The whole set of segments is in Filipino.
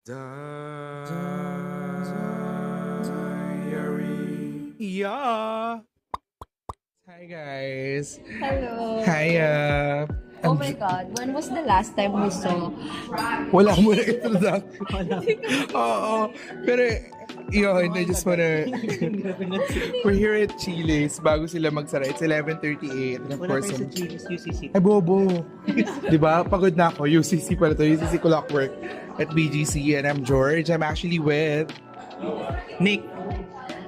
Diary. Yeah. Hi guys. Hello. Hiya. Oh my God, when was the last time we saw? Wala mo na introduction. Oo. Pero yun, I just wanna... We're here at Chili's bago sila magsara. It's 11:38. And of Wala course, kayo sa Chili's, UCC. ay bobo. Diba? Pagod na ako. UCC pala to. UCC Clockwork at BGC. And I'm George. I'm actually with... Nick,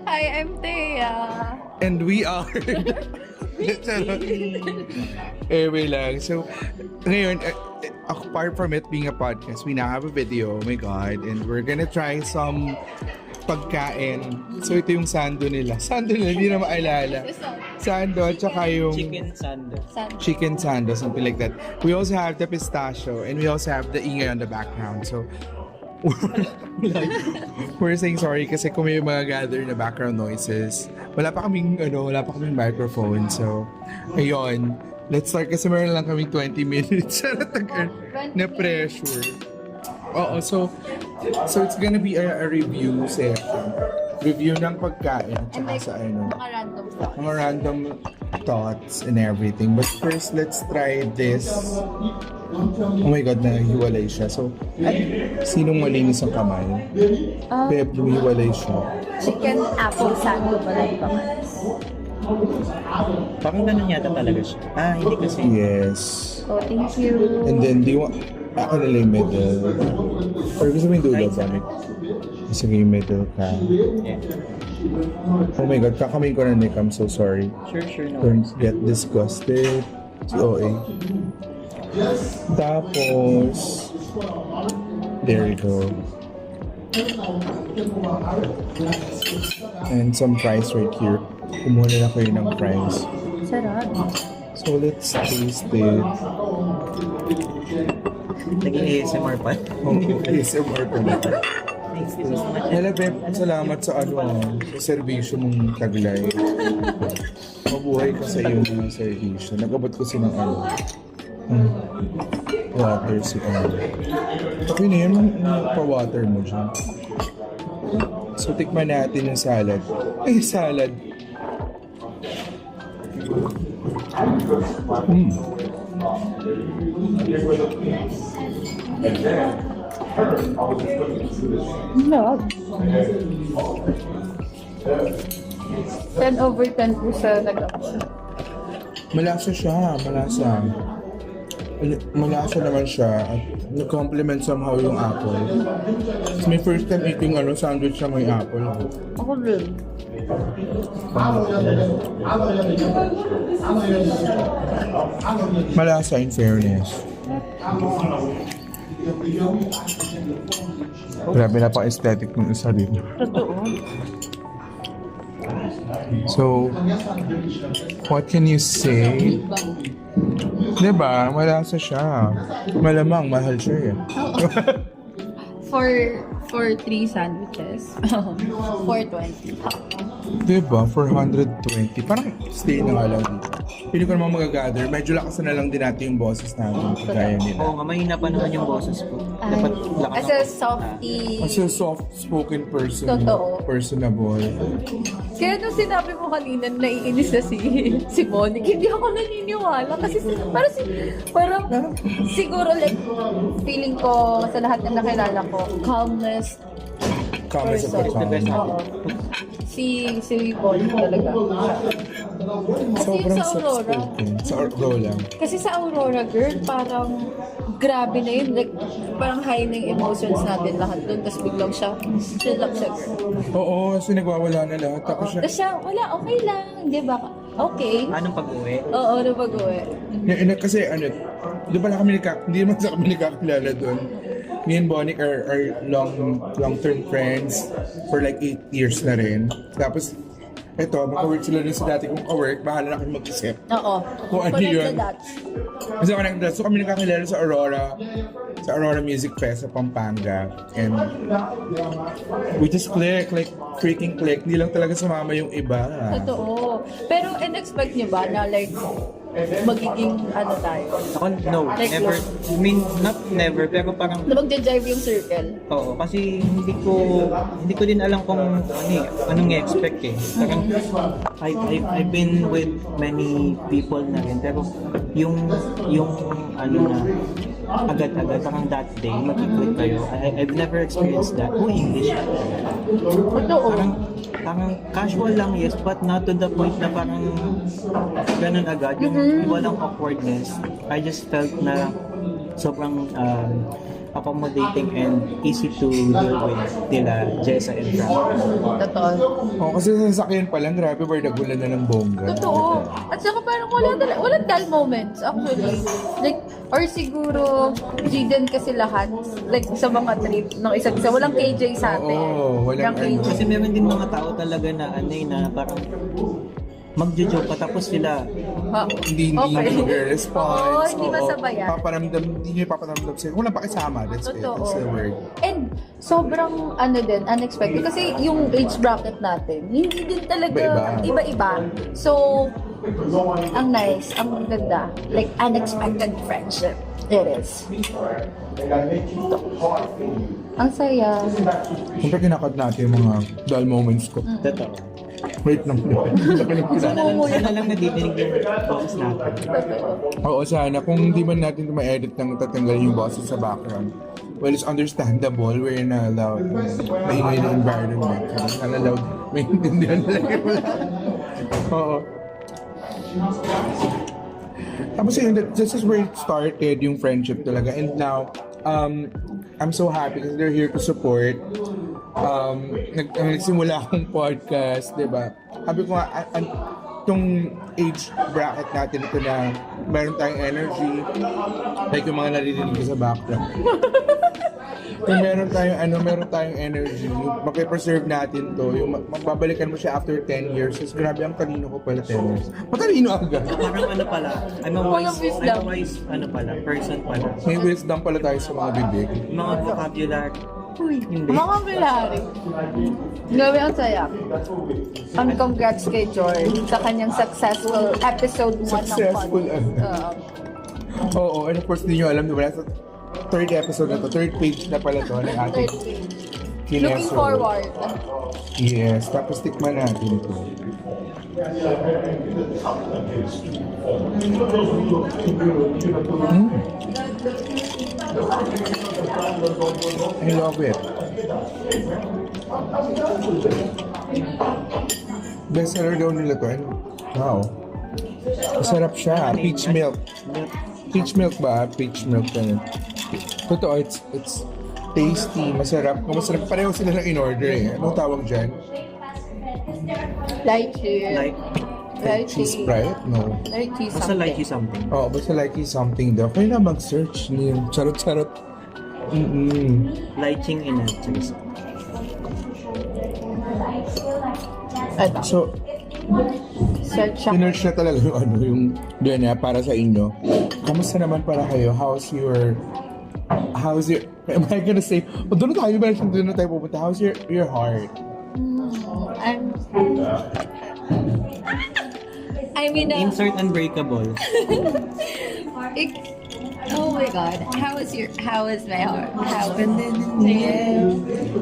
Hi, I'm Thea. And we are... Anyway lang. So, ngayon, apart from it being a podcast, we now have a video. Oh my God. And we're gonna try some pagkain. So, ito yung sando nila. Sando nila, hindi na maalala. Sando, at saka yung... chicken sando. Chicken sando, something like that. We also have the pistachio, and we also have the ingay on the background. So, we're saying sorry kasi kung may mga gather na background noises. Wala pa kaming microphone. So, ayun. Let's start kasi meron lang kaming 20 minutes na pressure. Oo, so it's gonna be a review session. Review ng pagkain at saka sa ano. Mga random stuff. Mga random thoughts and everything. But first, let's try this. Oh my God, nahiwalay siya. So, sinong malinis ang kamay? Beb, humiwalay siya. Chicken apple sando pala yung pangalas. Parang ganun yata talaga siya. Ah, hindi kasi. Yes. Oh, thank you. And then, do you want... Ako nila yung middle. Or gusto mo yung dulo ba? Sige, yung middle ka. Yeah. Oh my God, kakamain ko na Nick. I'm so sorry. Sure, no. Don't get disgusted. Si OA. Tapos, there you go. And some fries right here. Kumuha na kayo ng fries. Sarap. So let's taste it. Naging ASMR pa. ASMR pa na. Thanks so much. Hello, Beb. Salamat sa sa servisyo mong taglay. Mabuhay ka sa iyong mga servisyo. Nagabot kasi ng water si Okay na yun, pa-water mo dyan. So, tikman natin yung salad. Ay, salad. No. 10 over 10 po sa nag-apple. Malasa siya, malasa. Malasa naman siya at nag-complement somehow yung apple. It's my first time eating sandwich na may apple. Ako rin. Malasa in fairness. Grabe na pa-aesthetic ng isa din. Totoo. So, what can you say? Diba? Malasa siya. Malamang, mahal siya eh. For 3 sandwiches. 420. Diba? 420. Parang stay na nga lang dito. Pili ko naman magagather. Medyo lakasan na lang din natin yung boses natin. Kagaya nila. Oo nga, mahina pa naman yung boses ko. Ay, Dapat lakas as a softy. As a soft-spoken person. Totoo. Personable. Kaya nung sinabi mo kanina, naiinis na si Monique, hindi ako naniniwala. Kasi parang siguro like, feeling ko sa lahat na nakilala ko, calmness Comment sa person. pagkain. Oo. Si Monique talaga. Kasi Sobrang sa Aurora, soft-spoken. Sa Aurora. kasi sa Aurora, girl, parang grabe na yun. Like, parang high na yung emotions natin lahat doon. Tapos biglang siya, chill lang siya, girl. Oo, kasi nagwawala na lahat. Tapos siya, Tapos siya, wala, okay lang. Di ba? Okay. Anong pag-uwi? Oo, na pag-uwi. kasi doon pala kami hindi naman sa kami nakakilala doon. Me and Bonnie are long-term friends for like 8 years na rin. Tapos, eto, maka-work sila dun sa dati kong ka-work, bahala na kami mag-isip. Oo. Kung ano Connect yun. the dots. Kasi so kami nakakilala sa Aurora Music Fest sa Pampanga. And we just click, like freaking click. Hindi lang talaga sumama yung iba. Totoo. Pero in-expect niyo ba na like magiging ano tayo? Ako, no, Like never. I mean, not never, pero parang, Na magja-jive yung circle? oo, kasi hindi ko din alam kung anong i-expect eh. Parang, I've been with many people na rin, pero yung ano na, agad-agad, parang that day, mag-click kayo. I've never experienced that. English. Totoo. Parang casual lang, yes, but not to the point na parang ganun agad. Yung walang awkwardness. I just felt na sobrang accommodating and easy to deal with nila Jessa and Frank. Totoo. Oh, kasi sa sasakyan pa lang, grabe, bardagulan na ng bongga. Totoo. At saka parang walang dull moments, actually. Like, or siguro, Jaden kasi lahat, like sa mga trip ng isa't isa, walang KJ sa atin. Oo, walang KJ. ano. Kasi meron din mga tao talaga na na parang magjo-joke pa tapos sila Ha? Hindi nag-response. Oo, hindi masabayan. Hindi nyo ipaparamdam sa'yo. Walang pakisama, that's it. Totoo. That's the word. And sobrang unexpected kasi yung age bracket natin, hindi din talaga iba-iba. So, ang nice, ang ganda. Like, unexpected friendship. It is. Ang saya. Siyempre kinakad natin yung mga dull moments ko. totoo. Wait lang. Sana lang nadidinig yung boses natin. Oo, sana. Kung hindi man natin ma-edit nang tatanggalin yung boses sa background, well, it's understandable. We're in a loud, maingay na environment. Sana loud, may intindihan talaga. Oo. Tapos yun, this is where it started, yung friendship talaga. And now, I'm so happy because they're here to support. Nagsimula akong podcast, di ba? Sabi ko nga, itong age bracket natin ito na meron tayong energy, like yung mga naririnig ko sa background. Kung meron tayong energy, mapipreserve natin to, yung magbabalikan mo siya after 10 years, kasi grabe ang kanino ko pala 10 years. Matalino agad. Parang ano pala, I'm a wise person pala. May wisdom pala tayo sa mga bibig. Mga vocabulary. Hindi. Mga Pilari. Grabe ang saya. Ang congrats kay George sa kanyang successful episode 1 ng Successful, podcast. Oo, and of course, hindi nyo alam, di ba? Sa third episode na to, third page na pala to ng ating Looking kineso. forward. Yes, tapos tikman natin ito. I love it. Best seller daw nila to. Wow. Masarap siya. Peach milk. Peach milk ba? Peach milk na. Totoo, it's tasty, masarap. Masarap. Pareho sila ng in-order eh. Anong tawag dyan? Lychee. Lychee Sprite? No. Lychee Basta something. like something. Oo, basta lychee something daw. Kaya na mag-search niyo. Charot-charot. Lighting in a choice. So, Search siya. sinerch na talaga yung DNA para sa inyo. Kamusta naman para kayo? How's your, am I gonna say, doon na tayo pupunta. How's your heart? I mean, Insert unbreakable. oh my God. How is my heart?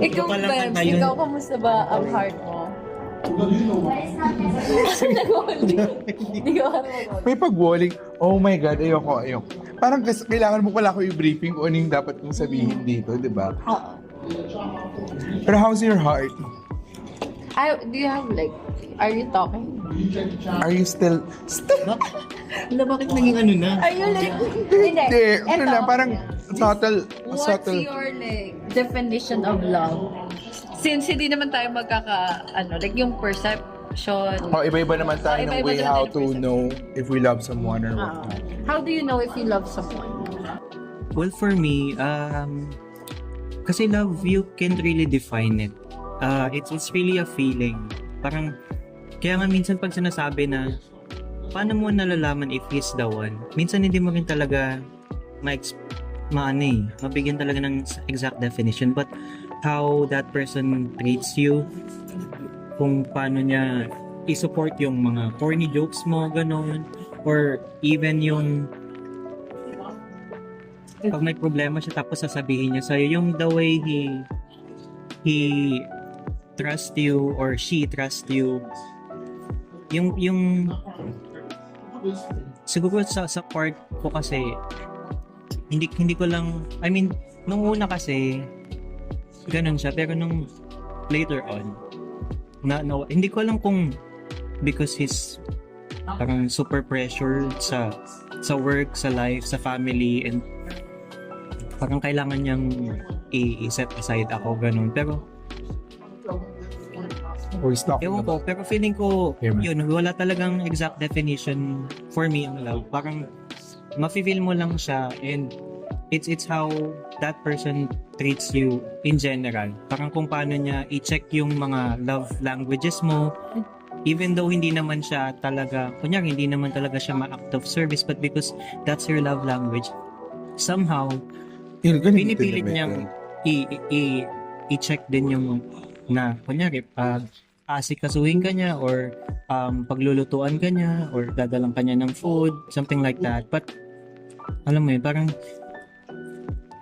Ikaw, pa lang Bebs, kanta yun. ikaw, kamusta ba ang heart mo? Hindi ko alam mag-hold. May pag-walling. Oh my God, ayoko. Parang kailangan mo pala ako i-briefing kung ano yung dapat kong sabihin dito, di ba? Oo. Pero how's your heart? Do you have like, are you talking? Are you still? Ano, bakit naging ano na? Are you like, Hindi. Ano Eto. lang, parang subtle. What's your like definition of love? Since hindi naman tayo like yung perception. Oh, iba-iba naman tayo ng Iba-iba way naman how tayo to ng know if we love someone or Ah. what. How do you know if you love someone? Well, for me, kasi love, you can't really define it. It's really a feeling. Parang, kaya nga minsan pag sinasabi na, paano mo nalalaman if he's the one? Minsan hindi mo rin talaga mabigyan talaga ng exact definition. But, how that person treats you, kung paano niya i-support yung mga corny jokes mo, gano'n. or even yung pag may problema siya tapos sasabihin niya sa'yo, yung the way he trust you or she trust you, yung siguro sa part ko kasi hindi ko lang, I mean, nung una kasi ganun siya, pero nung later on hindi ko alam kung because he's parang super pressured sa work, sa life, sa family, and parang kailangan niyang i-set aside ako, ganun. Pero Or he's talking ewan ko, about... pero feeling ko Here, man. yun, wala talagang exact definition for me ang love. Parang mafe-feel mo lang siya, and it's how that person treats you in general. Parang kung paano niya i-check yung mga love languages mo, even though hindi naman siya talaga, kunyari hindi naman talaga siya ma-act of service, but because that's your love language, somehow pinipilit niyang i-check din yung na kunyari pag asikasuhin ka niya or paglulutuan ka niya or dadalang ka niya ng food, something like that. But alam mo yun, parang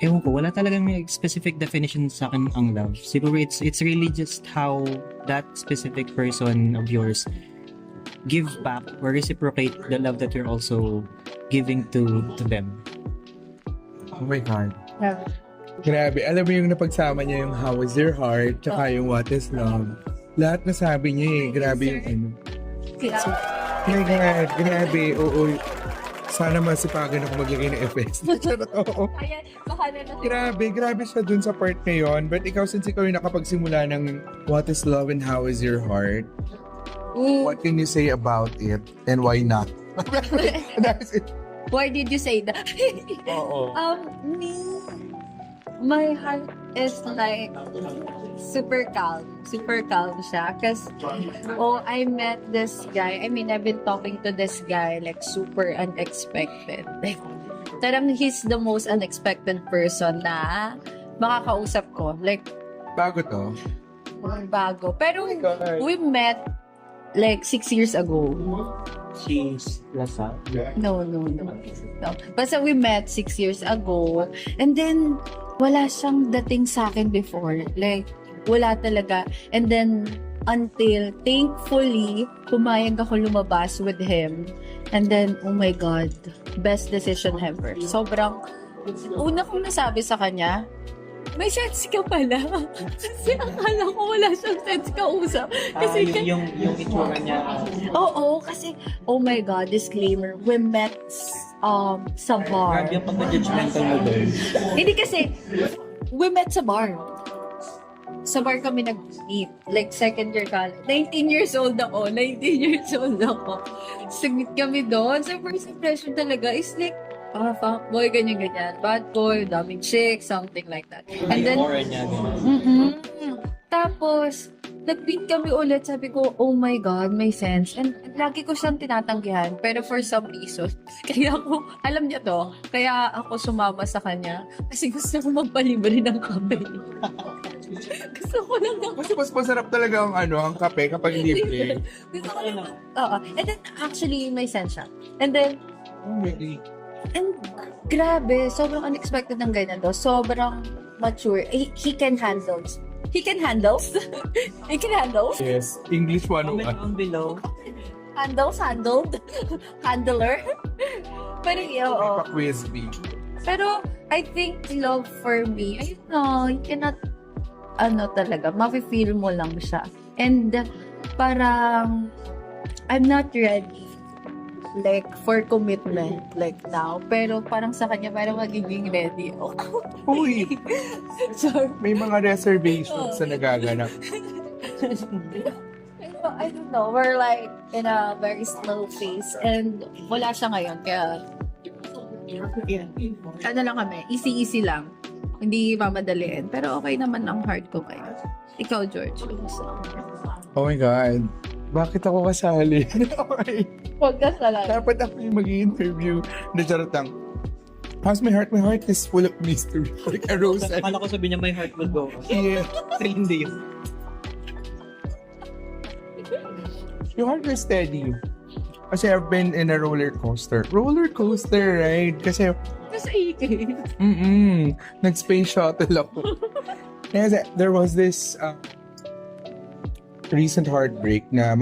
ewan ko, wala talagang specific definition sa akin ang love. Siguro it's really just how that specific person of yours give back or reciprocate the love that you're also giving to them. Oh my God. Yeah. Grabe. Alam mo yung napagsama niya yung How Is Your Heart tsaka yung What Is Love. Lahat nasabi niya eh. Grabe yung ano. Oh my God. Grabe. Oo. Sana masipagan ako maglagay ng FS. Charot, oo. Kaya, baka na Grabe siya dun sa part na yun. But ikaw, since ikaw yung nakapagsimula ng What Is Love and How Is Your Heart, what can you say about it and why not? That's it. Why did you say that? Oo. My heart is like super calm siya. Because, I met this guy. I mean, I've been talking to this guy like super unexpected. Like, tarang he's the most unexpected person na makakausap ko. Like, Bago to. bago. Pero, God. we met like 6 years ago. She's Lasal. No. Basta we met 6 years ago. And then, wala siyang dating sa akin before. Like, wala talaga. And then, until, thankfully, pumayag ako lumabas with him. And then, oh my God, best decision ever. Sobrang, una kong nasabi sa kanya, may sense ka pala. Kasi akala ko wala siyang sense kausap. Kasi yung itsura niya. Oo, kasi, oh my God, disclaimer, we met sa bar. Grabe yung pagka-judgmental mo doon. Hindi kasi, we met sa bar. Sa bar kami nag-meet. Like, second year college. 19 years old ako. Sumit kami doon. So, first impression talaga is like, fuckboy, ganyan-ganyan. Bad boy, daming chick, something like that. And then, Aura niya. Ganun. tapos, nag-meet kami ulit. Sabi ko, oh my God, may sense. And lagi ko siyang tinatanggihan. Pero for some reason, kaya ako, alam niya to, kaya ako sumama sa kanya. Kasi gusto ko magpalibre ng kape. Gusto ko lang ng Mas masarap talaga ang kape kapag libre. Gusto ko lang. Oo. And then, actually, may sense siya. And then, and grabe, sobrang unexpected ng ganyan do. Sobrang mature. He can handle. He can handle? He can handle? Yes. English 101. Comment down below. Handled? Handler? Pero, oo. Pa-quiz B. Pero, I think love for me, I don't know, you cannot, talaga, mafe-feel mo lang siya. And, parang, I'm not ready, like, for commitment, like now. Pero, parang sa kanya, parang magiging ready ako. Uy! Sorry. May mga reservations na nagaganap. I don't know, we're like, in a very slow phase. And, wala siya ngayon, kaya, ano lang kami, easy lang. Hindi mamadaliin. Pero okay naman ang heart ko ngayon. Ikaw, George. Oh my God. Bakit ako kasali? Okay. Huwag ka salamat. Dapat ako yung mag-i-interview na charotang. How's my heart? My heart is full of mystery. Like a rose. Akala ko sabi niya, my heart will go. Yeah. Hindi yun. Your heart is steady. Kasi I've been in a roller coaster. Roller coaster ride. Kasi, Nasa AK. nag-space shuttle ako. Kasi there was this recent heartbreak na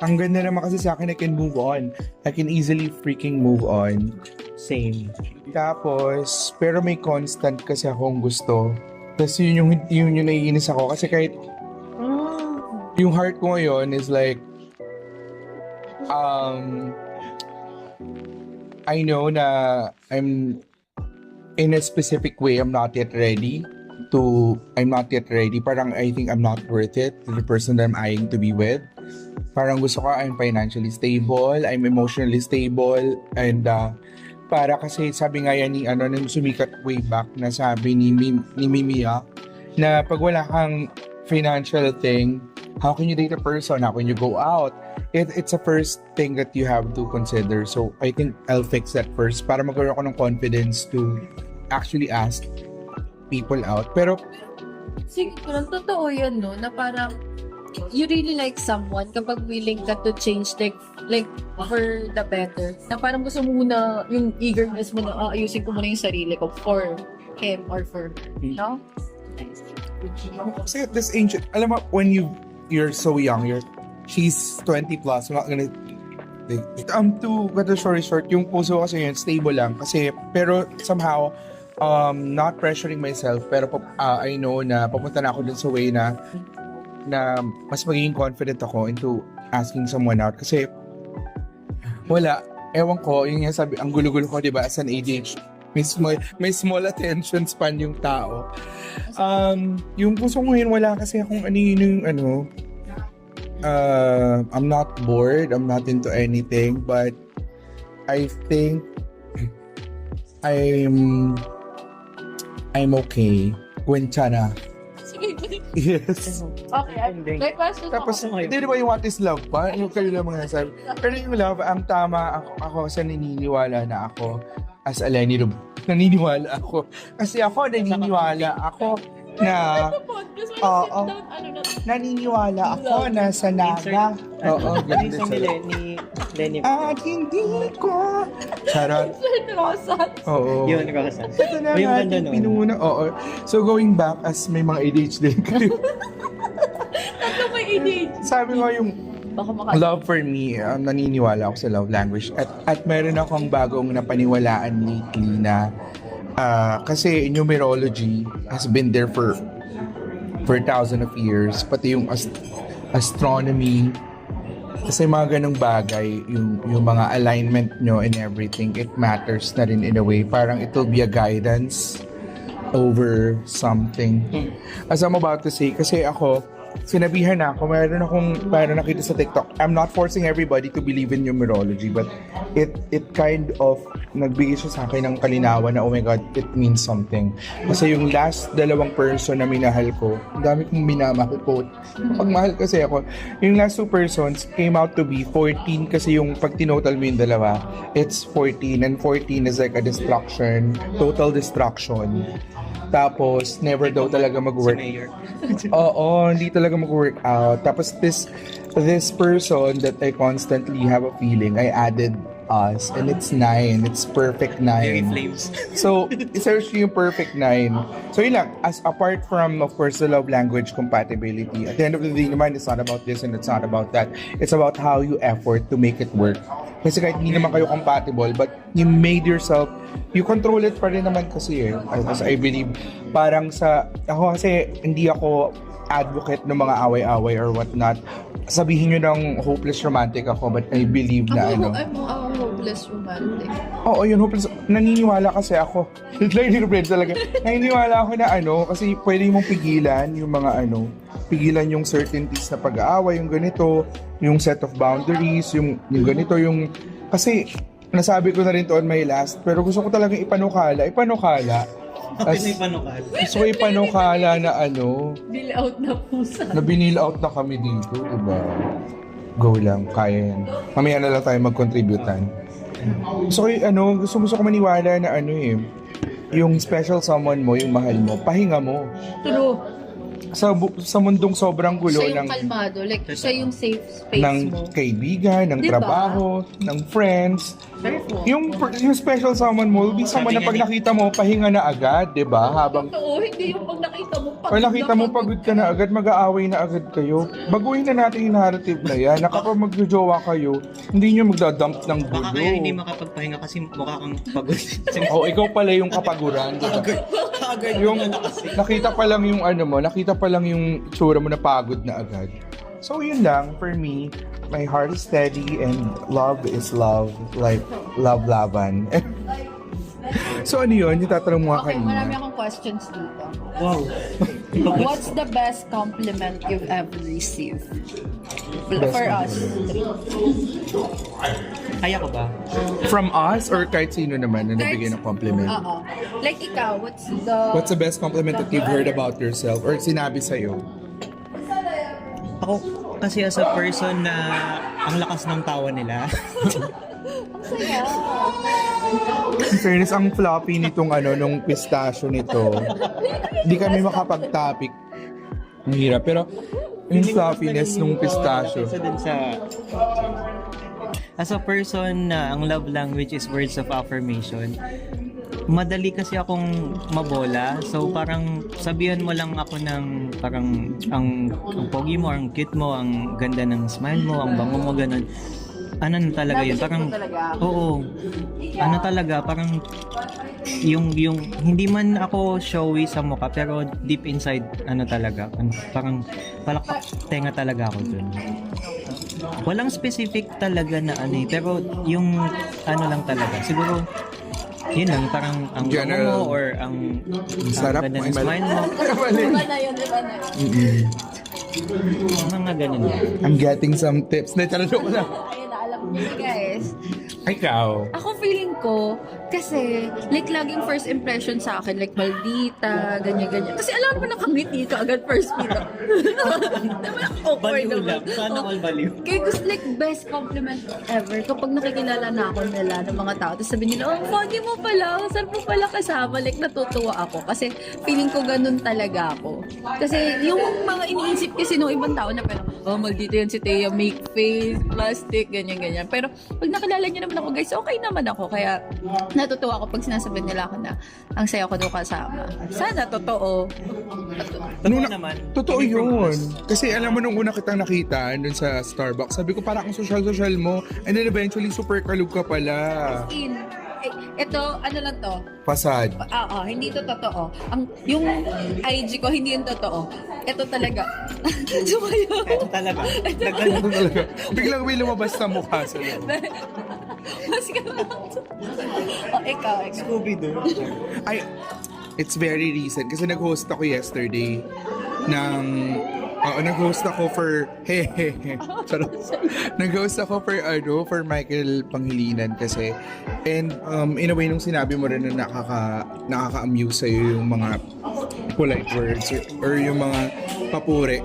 ang ganda naman kasi sa akin, I can move on. I can easily freaking move on. Same. Tapos, pero may constant kasi akong gusto. Tapos yun yung naiinis ako. Kasi kahit yung heart ko ngayon is like, I know na I'm in a specific way, I'm not yet ready. Parang I think I'm not worth it to the person that I'm eyeing to be with. Parang gusto ko, I'm financially stable, I'm emotionally stable, and para kasi sabi nga yan ni nung sumikat way back na sabi ni Mimiya na pag wala kang financial thing, how can you date a person? How can you go out? It's a first thing that you have to consider. So I think I'll fix that first para magkaroon ako ng confidence to actually ask people out. Pero Siguro, totoo yan, no? Na parang, you really like someone kapag willing ka to change like for the better. Na parang gusto mo muna yung eagerness mo na ayusin ko muna yung sarili ko for him or for her. No? kasi at this age, alam mo, when you're so young, she's 20 plus, I'm not gonna to cut the story short, yung puso kasi yun, stable lang. Kasi, pero somehow, not pressuring myself, pero I know na papunta na ako dun sa way na mas magiging confident ako into asking someone out. Kasi, wala, ewan ko, yung nga sabi, ang gulo-gulo ko, diba, as an ADHD, may small attention span yung tao. Yung puso ko ngayon, wala kasi akong I'm not bored, I'm not into anything, but I think I'm okay. Kwenta na. Sige, Yes. okay, may question Tapos, ako. hindi ba yung what is love pa? Yung kayo lang mga sabi. Pero yung love, ang tama ako sa naniniwala na ako as a Lenny Rub. Naniniwala ako. Kasi ako naniniwala ako na oo, naniniwala ako na sa naga. Oo, Ano yung song ni Lenny? At hindi ko. Charot. Rosas. Oo. Yun, Rosa. Ito na Yung ang ganda ating nun. pinuna. Oo. So going back, as may mga ADHD kayo. Tatlo may ADHD. Sabi ko yung Baka love for me, naniniwala ako sa love language. At meron akong bagong napaniwalaan lately na kasi numerology has been there for 1,000 of years. Pati yung astronomy. Kasi mga ganong bagay, yung mga alignment nyo and everything, it matters na rin in a way. Parang it will be a guidance over something. As I'm about to say, kasi ako, sinabihan na ako, mayroon nakita sa TikTok. I'm not forcing everybody to believe in numerology, but it kind of nagbigay siya sa akin ng kalinawan na, oh my God, it means something. Kasi yung last dalawang person na minahal ko, ang dami kong minamahal ko. Pagmahal kasi ako, yung last two persons came out to be 14 kasi yung pag tinotal mo yung dalawa, it's 14 and 14 is like a destruction, total destruction. Tapos, never daw talaga mag-work. Oo, hindi talaga mag-work out. Tapos, this person that I constantly have a feeling, I added us, and it's 9. It's perfect 9. Very flames. So, search yung perfect 9. So, yun lang. As apart from, of course, the love language compatibility, at the end of the day naman, it's not about this and it's not about that. It's about how you effort to make it work. Kasi kahit hindi naman kayo compatible, but you made yourself, you control it pa rin naman kasi eh. As I believe, parang ako kasi hindi ako advocate ng mga away-away or whatnot. Sabihin nyo ng hopeless romantic ako, but I believe na I'm hopeless romantic. Oo, yun, hopeless. Naniniwala kasi ako. Talaga. Naniniwala ako na kasi pwede mong pigilan yung mga pigilan yung certainties na pag-aaway, yung ganito, yung set of boundaries, yung ganito, kasi nasabi ko na rin to on my last, pero gusto ko talagang ipanukala. Gusto ko ipanukala na Bill out na pusa. na binil out na kami dito, diba? Go lang, kaya yan. Mamaya na lang tayo mag-contributan. Gusto ko maniwala na yung special someone mo, yung mahal mo, pahinga mo. True. sa mundong sobrang gulo Siya yung ng kalmado. Like, siya yung safe space ng mo. kaibigan, ng Diba? trabaho, ng friends. Careful. Yung special someone mo, will be someone na pag nakita mo, pahinga na agad, di ba? Habang Totoo, hindi yung pag nakita mo pagod. pag nakita mo pagod ka na agad, mag-aaway na agad kayo. Baguhin na natin yung narrative na yan, na kapag magjojowa kayo, hindi nyo magdadump ng gulo. Baka kaya hindi makapagpahinga kasi mukha kang pagod. O, ikaw pala yung kapaguran, di ba? Yung nakita pa lang yung ano mo, nakita pa lang yung tsura mo na pagod na agad. So yun lang, for me, my heart is steady and love is love, like love-laban. So ano yun, yung tatanong mo Okay, kanina. marami akong questions dito. Wow. What's the best compliment you've ever received? Best For us. Kaya ko ba? From us or kahit sino naman na nabigay ng compliment? Oo. Like ikaw, what's What's the best compliment that you've heard about yourself or sinabi sa'yo? Ako kasi as a person na ang lakas ng tawa nila. Ang saya. In fairness, ang floppy nitong ano, nung pistachio nito. Hindi kami makapag-topic. Ang hirap. Pero yung floppiness nung pistachio. Isa din sa as a person na ang love language is words of affirmation. Madali kasi akong mabola. So parang sabihan mo lang ako ng parang ang pogi mo, ang cute mo, ang ganda ng smile mo, ang bango mo, ganun. Ano na talaga yun? Parang, oo. Ano talaga, parang yung hindi man ako showy sa mukha pero deep inside ano talaga parang palakpak tenga talaga ako dun. Walang specific talaga na ano eh, pero yung ano lang talaga siguro yun lang parang ang bango General. mo or ang Sarap ganda mo, ng smile mo, Iba na yun, iba na yun. mga ganun lang. I'm getting some tips. Natanong ko na. Ayun na, alam niyo guys. Ikaw. Ako feeling ko, kasi, like, laging first impression sa akin, like, maldita, ganyan-ganyan. Kasi alam mo, nakangiti ka agad first meet. Naman awkward Baliw naman. lang, sana all baliw. Kaya gusto, like, best compliment ever. Kapag nakikilala na ako nila ng mga tao, tapos sabi nila, oh, funny mo pala, sarap mo pala kasama. Like, natutuwa ako. Kasi, feeling ko ganun talaga ako. Kasi, yung mga iniisip kasi nung ibang tao na parang, oh, maldita yan si Thea, make face, plastic, ganyan-ganyan. Pero, pag nakilala niyo naman ako, guys, okay naman ako. Kaya, natutuwa ako pag sinasabi nila ako na ang saya ko daw kasama. Sana, totoo. Totoo naman. Totoo Coming from yun. us. Kasi alam mo nung una kitang nakita dun sa Starbucks, sabi ko parang ang social-social mo. And then eventually super kalug ka pala. In, ito, ano lang to? Fasad. Oo, hindi ito totoo. Yung IG ko, hindi yung totoo. Ito talaga. Sumayaw. Ito talaga. Ano talaga? Biglang may lumabas sa mukha sa loob. Mas ka lang. Ikaw. Scooby-Doo. Ay, it's very recent kasi nag-host ako yesterday ng nag-host ako for Charot. Nag-host ako for Michael Pangilinan kasi and in a way nung sinabi mo rin na nakaka-amuse sa'yo yung mga polite words or yung mga papuri.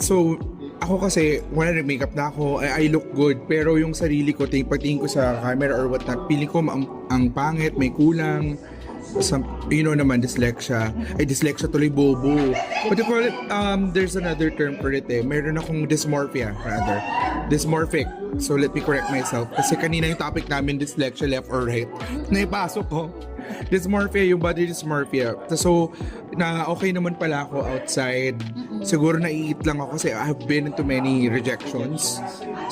So ako kasi wala nag-makeup na ako, I look good pero yung sarili ko pagtingin ko sa camera or whatnot, feeling ko ang pangit, may kulang. Naman, dyslexia. Ay, dyslexia tuloy, bobo. What do you call it? There's another term for it eh. Meron akong dysmorphia, rather. Dysmorphic. So, let me correct myself. Kasi kanina yung topic namin, dyslexia, left or right. Naipasok ko. Dysmorphia, yung body dysmorphia. So, na okay naman pala ako outside. Siguro naiit lang ako kasi I have been into many rejections.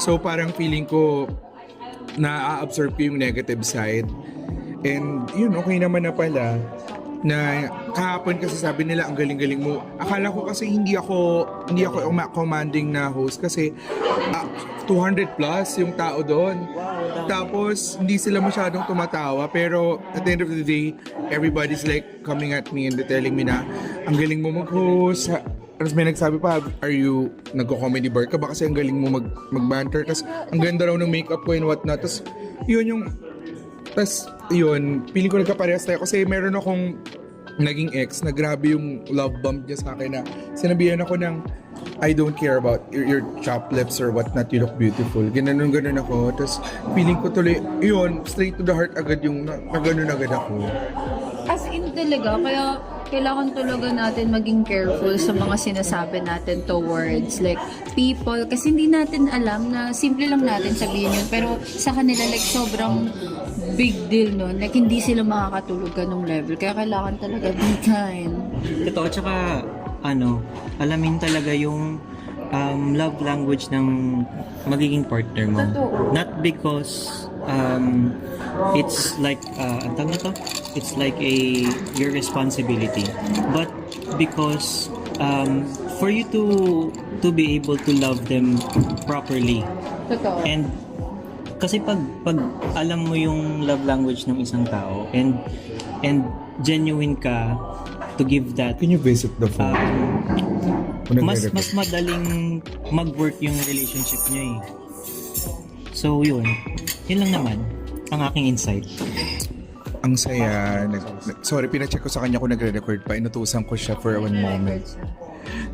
So, parang feeling ko na-absorb ko yung negative side. And yun, okay naman na pala na kahapon kasi sabi nila ang galing-galing mo. Akala ko kasi hindi ako commanding na host kasi 200 plus yung tao doon. Tapos hindi sila masyadong tumatawa pero at the end of the day, everybody's like coming at me and telling me na ang galing mo mag-host. Tapos may nagsabi pa, are you nagko-comedy bar ka ba kasi ang galing mo mag-banter. Tapos ang ganda raw ng makeup ko and whatnot. Tapos yun, feeling ko nagkaparehas tayo kasi meron akong naging ex na grabe yung love bomb niya sa akin na sinabihan ako ng I don't care about your chopped lips or whatnot, you look beautiful. Ganun ako. Tapos feeling ko tuloy, yun, straight to the heart agad yung naganon agad ako. As in talaga, kaya kailangan talaga natin maging careful sa mga sinasabi natin towards like people kasi hindi natin alam na simple lang natin sabihin yun pero sa kanila like sobrang big deal nun. Like hindi sila makakatulog ganung level. Kaya kailangan talaga be kind. Totoo, tsaka alamin talaga yung love language ng magiging partner mo. Totoo. Not because it's like ang tawag nito? It's like your responsibility, but because for you to be able to love them properly. Totoo. And kasi pag alam mo yung love language ng isang tao and genuine ka to give that, Can you visit the phone? mas madaling mag-work yung relationship niyo eh. So yun lang naman ang aking insight. Ang saya. Sorry, pinacheck ko sa kanya kung nagre-record pa. Inutusan ko siya for one moment.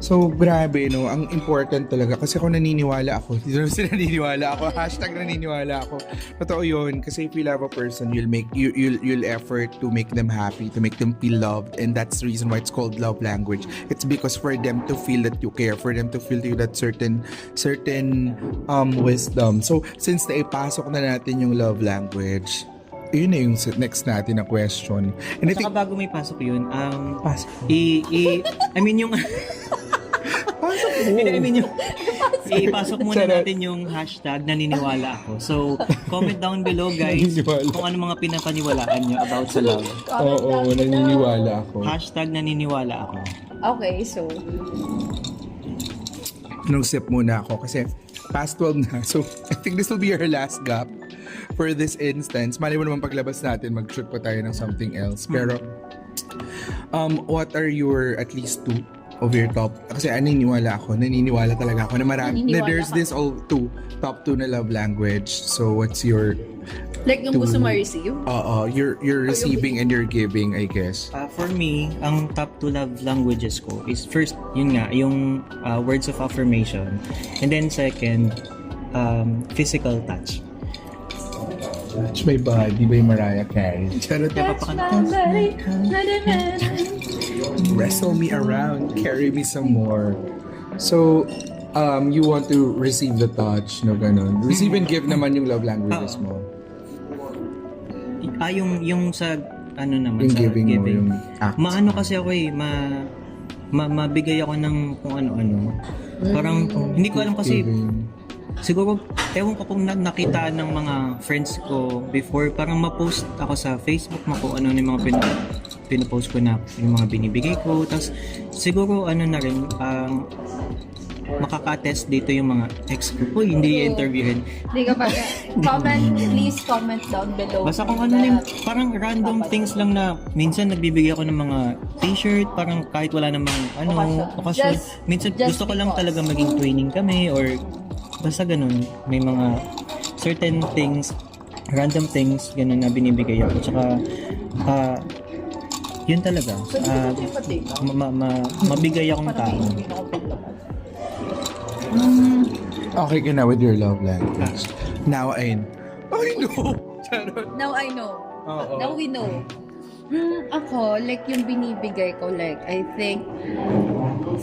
So, grabe, no? Ang important talaga. Kasi ako naniniwala ako. Dito na sila naniniwala ako. Hashtag naniniwala ako. Totoo yun. Kasi if you love a person, you'll effort to make them happy, to make them feel loved. And that's the reason why it's called love language. It's because for them to feel that you care, for them to feel that certain wisdom. So, since naipasok na natin yung love language, yun na yung next natin na question. And I think, Saka bago may pasok yun, pasok. I mean yung Pasok mo. I mean yung ipasok muna Sarap. natin yung hashtag naniniwala ako. So, comment down below guys Naniniwala. kung ano mga pinapaniwalaan nyo about sa love. Oo, naniniwala ako. Hashtag naniniwala ako. Okay, so Nung sip muna ako kasi past 12 na. So, I think this will be our last gap for this instance. Mali mo naman paglabas natin, mag-shoot pa tayo ng something else. Pero, what are your at least two of your top? Kasi naniniwala talaga ako na marami. Na Naniniwala there's ka. this top 2 na love language. So, what's your like yung gusto mo receive? you're receiving and you're giving, I guess. For me, ang top 2 love languages ko is first, yun nga, yung words of affirmation. And then second, physical touch. Touch my body by Mariah Carey. Charot na wrestle me around, carry me some more. So, you want to receive the touch, no ganon. Receive and give naman yung love languages mo. Yung sa naman Yung sa giving mo, yung acts. Maano kasi ako eh, mabigay ako ng kung ano-ano. Parang hindi ko alam kasi Giving. siguro ewan ko kung nakita ng mga friends ko before, parang ma-post ako sa Facebook kung ano yung mga pinopost ko na yung mga binibigay ko. Tapos siguro na rin makaka-attest dito yung mga ex ko. Hindi interviewin. Hindi ka pa. Please comment down below. Basta kung parang random things lang na minsan nagbibigay ako ng mga t-shirt, parang kahit wala namang okasyon. Minsan just gusto ko lang because. talaga maging training kami or basta ganun. May mga certain things, random things, ganun na binibigay ako. Tsaka, yun talaga. Mabigay akong tao. Okay ka na with your love language. Now I know. Charot. Now I know. Oo. Now we know. Ako, like yung binibigay ko, like, I think,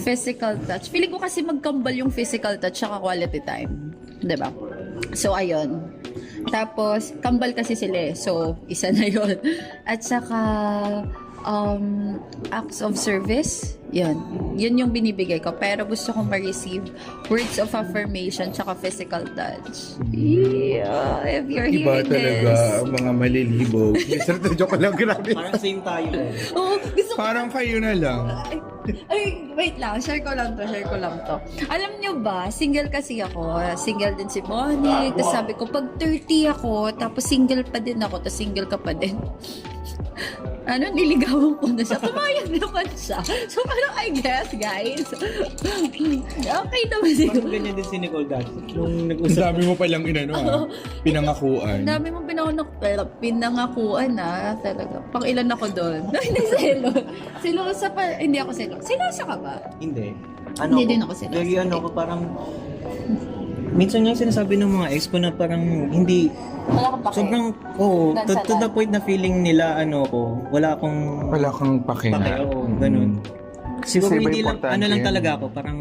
physical touch. Feeling ko kasi magkambal yung physical touch saka quality time. Diba? So, ayun. Tapos, kambal kasi sila eh. So, isa na yun. At saka, acts of service. Yun yung binibigay ko. Pero gusto kong ma-receive words of affirmation tsaka physical touch. Yeah, if you're Iba hearing talaga this. ang mga malilibog. Sarot na joke lang, grabe. Parang same tayo. Oo, gusto ko. Parang kayo na lang. Ay, wait lang. Share ko lang to. Alam nyo ba, single kasi ako. Single din si Bonnie. Tapos sabi ko, pag 30 ako, tapos single pa din ako, tapos single ka pa din. Niligawan ko na siya. Pumayag naman siya. So, parang I guess, guys. Okay naman siguro. Parang ganyan din si Nicole dati. Nung Ang nag-usap. dami mo palang pinangakuan. Ang dami mong pinangakuan talaga. Pang ilan ako doon? Hindi selo. Selosa pa. Hindi ako selosa. Selosa ka ba? Hindi. Hindi din ako sila. Very ko parang minsan nga sinasabi ng mga ex ko na parang hindi, Wala kang pake. sobrang, to Nonchalant. the point na feeling nila, wala akong Wala kang pake pake, na. ganun. Siguro Kasi iba hindi lang, importante lang yan. talaga ako, parang,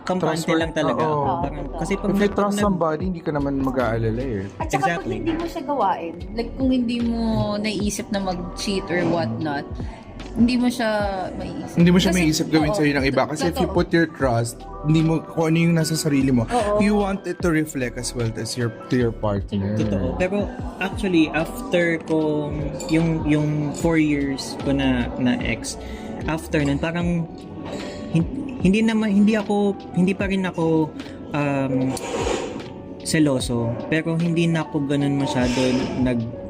kampante Trustworthy, lang talaga ako. oo. Parang, kasi pag If you trust somebody, hindi ka naman mag-aalala eh. At saka Exactly. kung hindi mo siya gawain, like kung hindi mo naiisip na mag-cheat or whatnot, hindi mo siya maiisip. Hindi mo siya Kasi- maiisip gawin oo, sa'yo ng iba. Kasi if you totoo. put your trust, hindi mo, kung ano yung nasa sarili mo, Oo. you want it to reflect as well as to your partner. Totoo. Pero actually, after ko, yung 4 years ko na ex, after nun, parang hindi pa rin ako seloso, pero hindi na ako ganun masyado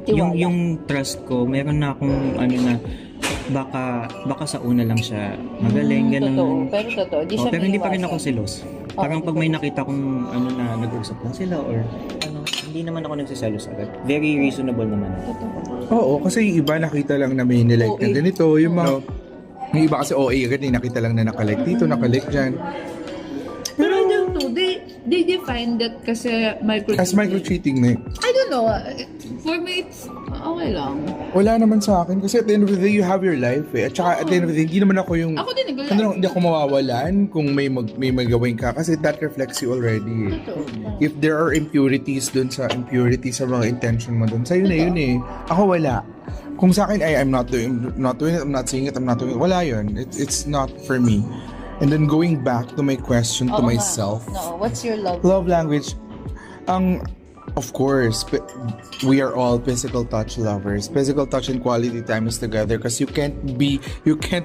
Tiwala. yung trust ko, meron na akong na baka sa una lang siya magaling, ganun. Totoo. Pero totoo. Di siya Pero hindi pa rin maiiwasan. ako selos. Parang pag may nakita kong na nag-usap lang sila or hindi naman ako nagsiselos agad. Very reasonable naman ako. Oo, kasi yung iba nakita lang na may nilike na OA. ganito. Yung mga, yung iba kasi OA agad, nakita lang na nakalike dito, nakalike dyan. Pero yung two, they define that kasi micro-cheating. As micro-cheating na eh. I don't know. For me, it's okay lang. Wala naman sa akin. Kasi at the end of the day, you have your life eh. At saka at the end of the day, hindi naman ako yung... Ako din nag-live. Hindi ako mawawalan kung may magawin ka. Kasi that reflects you already eh. Totoo. If there are impurities sa mga intention mo dun, sa'yo na yun eh. Ako wala. Kung sa akin, I'm not doing it, I'm not saying it, I'm not doing it. Wala yun. It's not for me. And then going back to my question to Oo nga. myself. No, what's your love? Love language. Of course, we are all physical touch lovers. Physical touch and quality time is together because you can't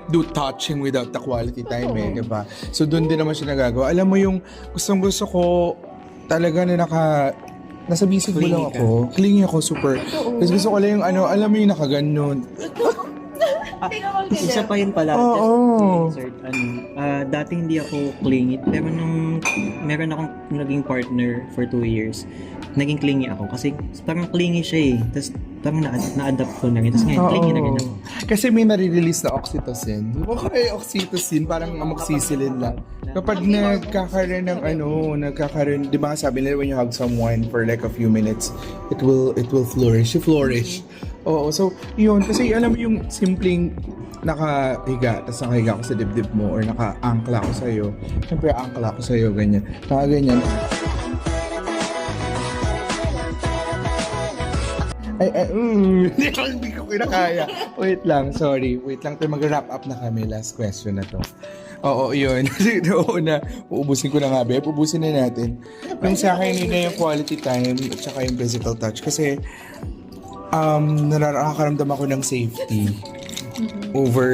do touching without the quality time eh, di ba? So doon din naman siya nagagawa. Alam mo yung gusto ko talaga na nasa bisig mo lang Clingy ka. ako. Clingy ako super. Kasi gusto ko lang yung alam mo yung nakaganon. Isa pa yun pala. Oo. Just to insert, dati hindi ako clingy, pero nung meron akong naging partner for 2 years, naging clingy ako kasi parang clingy siya eh. Tapos parang na-adapt ko na rin. Tapos ngayon, clingy na rin ako. Kasi may nare-release na oxytocin. Di ba kaya oxytocin? Parang amoxicillin lang. Kapag nagkakaroon ng nagkakaroon, di ba sabi nila when you hug someone for like a few minutes, it will flourish. You flourish. Oo, so yun. Kasi alam mo yung simpleng nakahiga, tapos nakahiga ako sa dibdib mo or naka-angkla ako sa'yo. Siyempre, angkla ako sa'yo, ganyan. Nakaganyan. Hindi ko kinakaya. Wait lang, sorry. Wait lang, mag-wrap up na kami. Last question na to. Oo, yun. Oo na, uubusin ko na nga, Beb. Ubusin na natin. Yung sa akin, yun na yung quality time at saka yung physical touch. Kasi, nakakaramdam ako ng safety over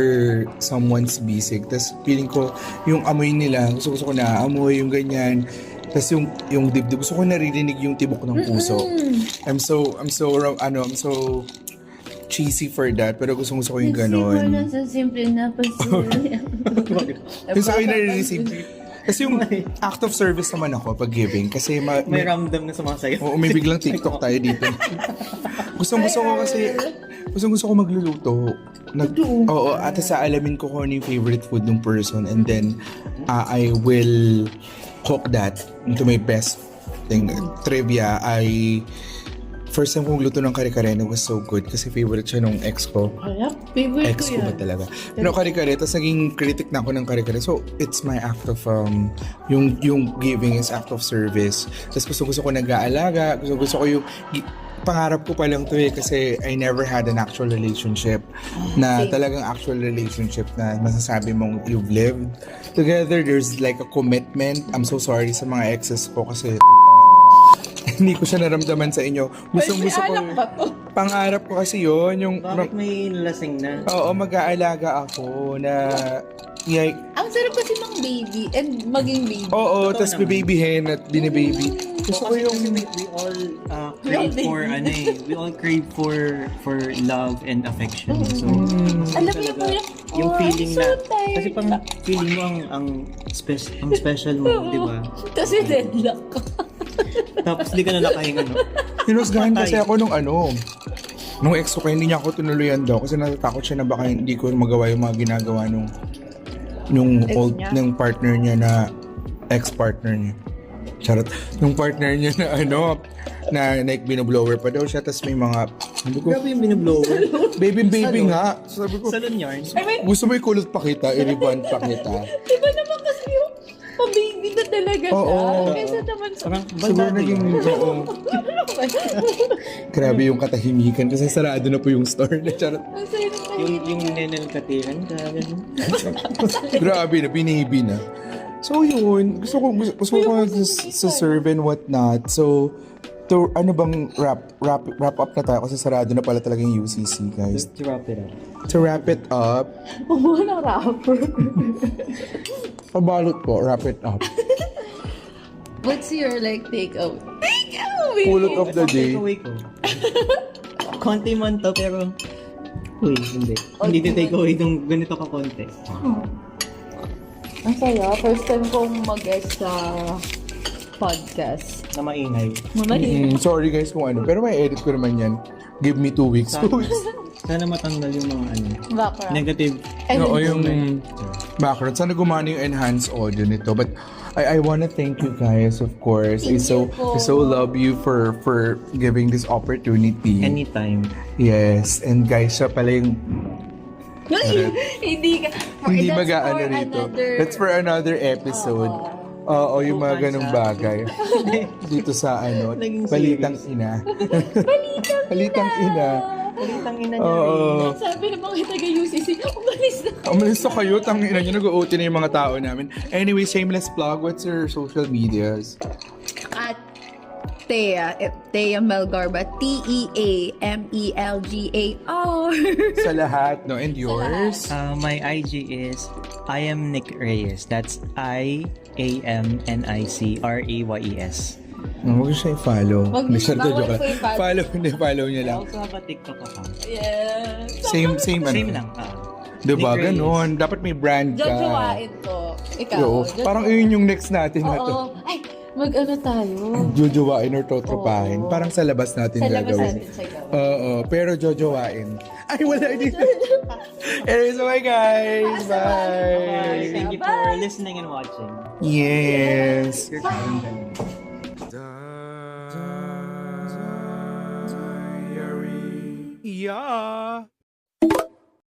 someone's bisig. Tapos feeling ko, yung amoy nila, gusto ko na amoy, yung ganyan. Tapos yung dibdib, gusto ko naririnig yung tibok ng puso. I'm so cheesy for that, pero gusto ko yung ganon. Sa simple na pasilya. Gusto ko yung nare-receive. Kasi yung act of service naman ako pag giving. Kasi May ramdam na sumasayo. Oo, may biglang TikTok tayo dito. Gusto ko magluluto. Oo, at sa alamin ko kung ano yung favorite food ng person and then I will cook that into my best thing. Trivia, first time kong luto ng kare-kare na was so good kasi favorite siya nung ex ko. Favorite Ex ko ko ba yan. talaga? Pero kare-kare, tapos naging critic na ako ng kare-kare. So, it's my act of, yung giving is act of service. Tapos gusto ko nag-aalaga, gusto ko yung, pangarap ko pa lang to eh, kasi I never had an actual relationship na talagang actual relationship na masasabi mong you've lived together. There's like a commitment. I'm so sorry sa mga exes ko kasi hindi ko siya naramdaman sa inyo. Gusto ko. ba to? Pangarap ko kasi yun, yung Bakit may lasing na? oo, mag-aalaga ako na Ang sarap kasi ng baby and maging baby. oo, Totoo tas naman. babyhin at binibaby. Gusto ko yung we all crave for we all crave for love and affection. So Alam mo yung parang, yung feeling I'm so na tired. kasi pang feeling mo ang special mo, di ba? Kasi deadlock ka. Tapos di ka na nakahinga, no? hinusgahan kasi ako nung nung ex ko kaya hindi niya ako tinuluyan daw kasi natatakot siya na baka hindi ko magawa yung mga ginagawa nung Ex old niya? ng partner niya na ex-partner niya. Charot. Yung partner niya na na like binoblower pa daw siya, tapos may mga, sabi ko, Grabe yung binublower. baby nga. Sabi ko, Salon yarn. gusto mo ikulot pa kita, i-rebond pa kita. Diba naman kasi yung pa-baby na talaga siya? Oo. Kaysa naman sa... Parang Siguro baldado naging, yun. oo. Grabe yung katahimikan kasi sarado na po yung store na charot. Ang saya ng Yung nenel katiran ka. ganun. Grabe na, binibi na. So yun, gusto ko sa serve and whatnot. So, to, ano bang wrap up na tayo kasi sarado na pala talaga yung UCC, guys. Just to wrap it up. To wrap it up, Pumuha ng rapper. pabalot po, wrap it up. What's your like take-out? Take-out! Pulot of the day. Takeaway ko. Konti man to pero uy, hindi. Hindi to take away itong ganito ka konti. Ang saya. First time kong mag-guest sa podcast. Na maingay. Mamali. Sorry guys kung ano, pero may edit ko naman yan. Give me 2 weeks. 2 weeks. Sana matanggal yung mga Background. negative. Oo, yung background. Sana gumana yung enhanced audio nito. But I wanna thank you guys, of course. I so love you for giving this opportunity. Anytime. Yes. And guys, siya pala yung Hindi ka. hindi That's mag-aano for rito. another- That's for another episode. Oo, yung mga ganong bagay. Dito sa Naging Balitang series. Ina. Balitang Ina. Balitang ina niya Oo. Sabi ng mga taga-UCC, umalis na. Umalis na kayo, tangina nyo, nag-OT na yung mga tao namin. Anyway, shameless plug, what's your social medias? At Thea Melgarba. TEAMELGAR. Sa lahat, no? And yours? My IG is I am Nick Reyes. That's IAMNICREYES. Huwag siya i-follow. Wag Hindi, niyo- sure, bawal joke lang. po i-follow. Follow niya I lang. also have a TikTok account. Yeah. Same Same lang. Diba? Nick Reyes. Ganon. Dapat may brand ka. Jojowain to. Ikaw. Oo. Parang yun yung next natin na to. Oo. Ay, mag-ano tayo? Jojowain or totropahin. Oo. Parang sa labas natin Sa labas gagawin. natin siya. Oo. Pero jojowain. Ay, wala dito. Anyways, bye guys. Bye. Thank you for listening and watching. Yes. Your time. Yeah.